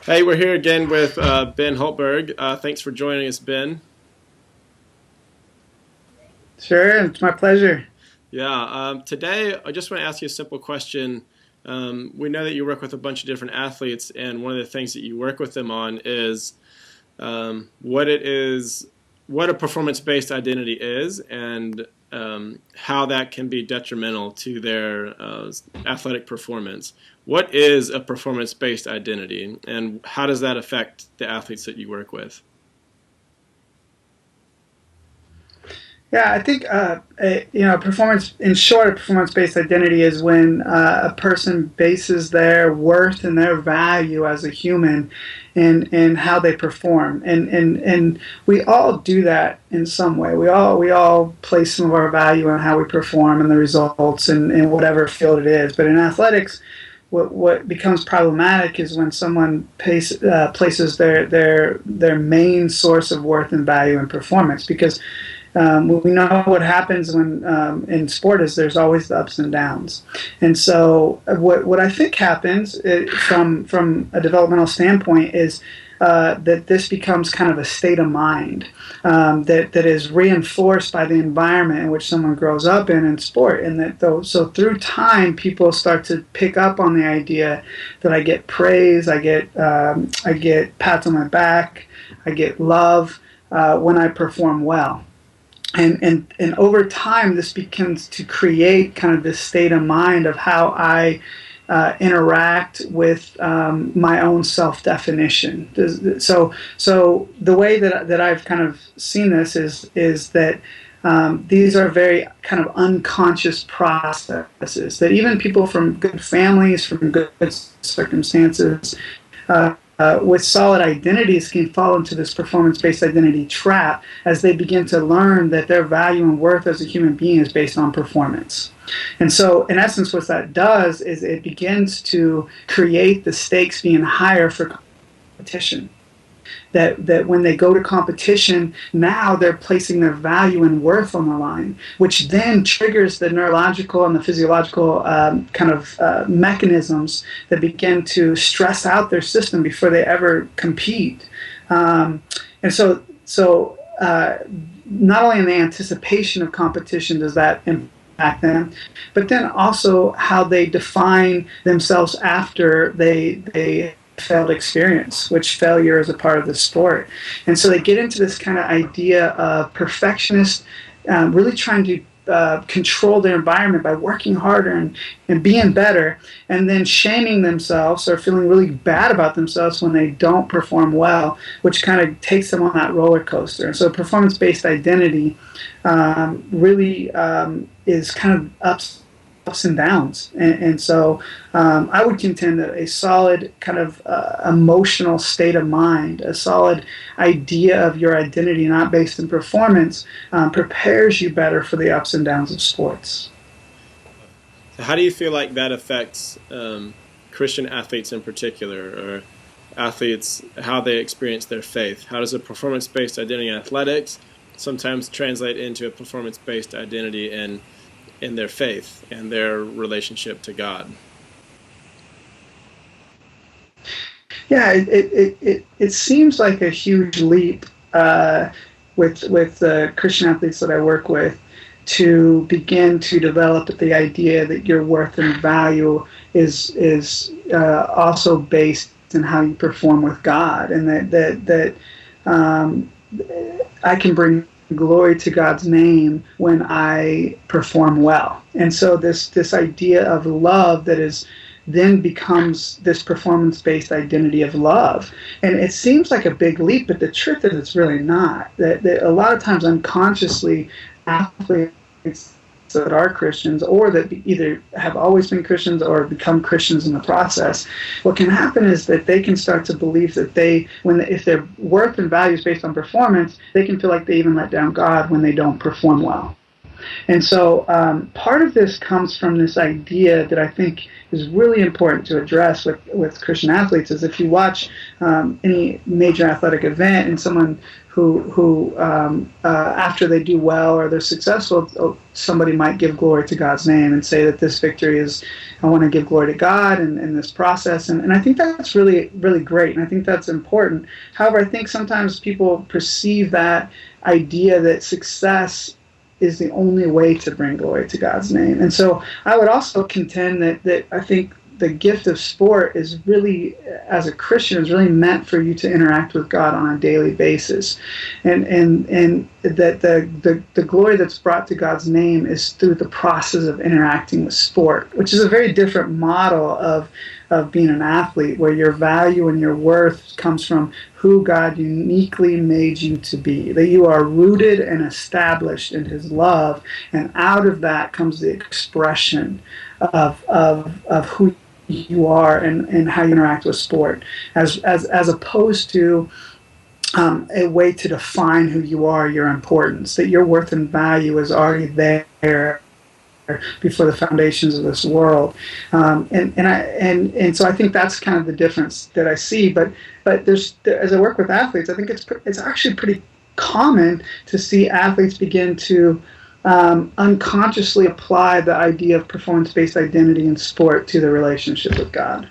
Hey, we're here again with Ben Holtberg. Thanks for joining us, Ben. Sure, it's my pleasure. Yeah, today I just want to ask you a simple question. We know that you work with a bunch of different athletes, and one of the things that you work with them on is what it is, what a performance-based identity is, and how that can be detrimental to their athletic performance. What is a performance-based identity, and how does that affect the athletes that you work with? Yeah, I think performance. In short, a performance-based identity is when a person bases their worth and their value as a human in how they perform, and we all do that in some way. We all place some of our value on how we perform and the results in whatever field it is. But in athletics, what becomes problematic is when someone places their main source of worth and value in performance, because we know what happens when in sport is there's always the ups and downs, and so what I think happens from a developmental standpoint is that this becomes kind of a state of mind that is reinforced by the environment in which someone grows up in sport, and so through time people start to pick up on the idea that I get praise, I get pats on my back, I get love when I perform well. And over time, this begins to create kind of this state of mind of how I interact with my own self-definition. So the way that I've kind of seen this is that these are very kind of unconscious processes that even people from good families, from good circumstances, with solid identities can fall into this performance-based identity trap as they begin to learn that their value and worth as a human being is based on performance. And so, in essence, what that does is it begins to create the stakes being higher for competition. That when they go to competition, now they're placing their value and worth on the line, which then triggers the neurological and the physiological mechanisms that begin to stress out their system before they ever compete. And so not only in the anticipation of competition does that impact them, but then also how they define themselves after they failed experience, which failure is a part of the sport. And so they get into this kind of idea of perfectionist, really trying to control their environment by working harder and being better, and then shaming themselves or feeling really bad about themselves when they don't perform well, which kind of takes them on that roller coaster. And so performance-based identity really is kind of ups and downs. And so I would contend that a solid kind of emotional state of mind, a solid idea of your identity not based in performance, prepares you better for the ups and downs of sports. So how do you feel like that affects Christian athletes in particular, or athletes, how they experience their faith? How does a performance-based identity in athletics sometimes translate into a performance-based identity in their faith and their relationship to God? Yeah, it seems like a huge leap with the Christian athletes that I work with to begin to develop the idea that your worth and value is also based in how you perform with God, and that I can bring glory to God's name when I perform well. And so this idea of love that is then becomes this performance-based identity of love. And it seems like a big leap, but the truth is it's really not. That a lot of times unconsciously athletes that are Christians or that either have always been Christians or become Christians in the process, what can happen is that they can start to believe that if their worth and value is based on performance, they can feel like they even let down God when they don't perform well. And so part of this comes from this idea that I think is really important to address with Christian athletes is if you watch any major athletic event and someone after they do well or they're successful, somebody might give glory to God's name and say that this victory is, I want to give glory to God in this process. And I think that's really, really great. And I think that's important. However, I think sometimes people perceive that idea that success is the only way to bring glory to God's name. And so I would also contend that I think the gift of sport is really, as a Christian, is really meant for you to interact with God on a daily basis, and that the glory that's brought to God's name is through the process of interacting with sport, which is a very different model of being an athlete, where your value and your worth comes from who God uniquely made you to be, that you are rooted and established in His love, and out of that comes the expression of who you are and how you interact with sport, as opposed to a way to define who you are, your importance, that your worth and value is already there before the foundations of this world, and so I think that's kind of the difference that I see. But as I work with athletes, I think it's actually pretty common to see athletes begin to unconsciously apply the idea of performance-based identity in sport to the relationship with God.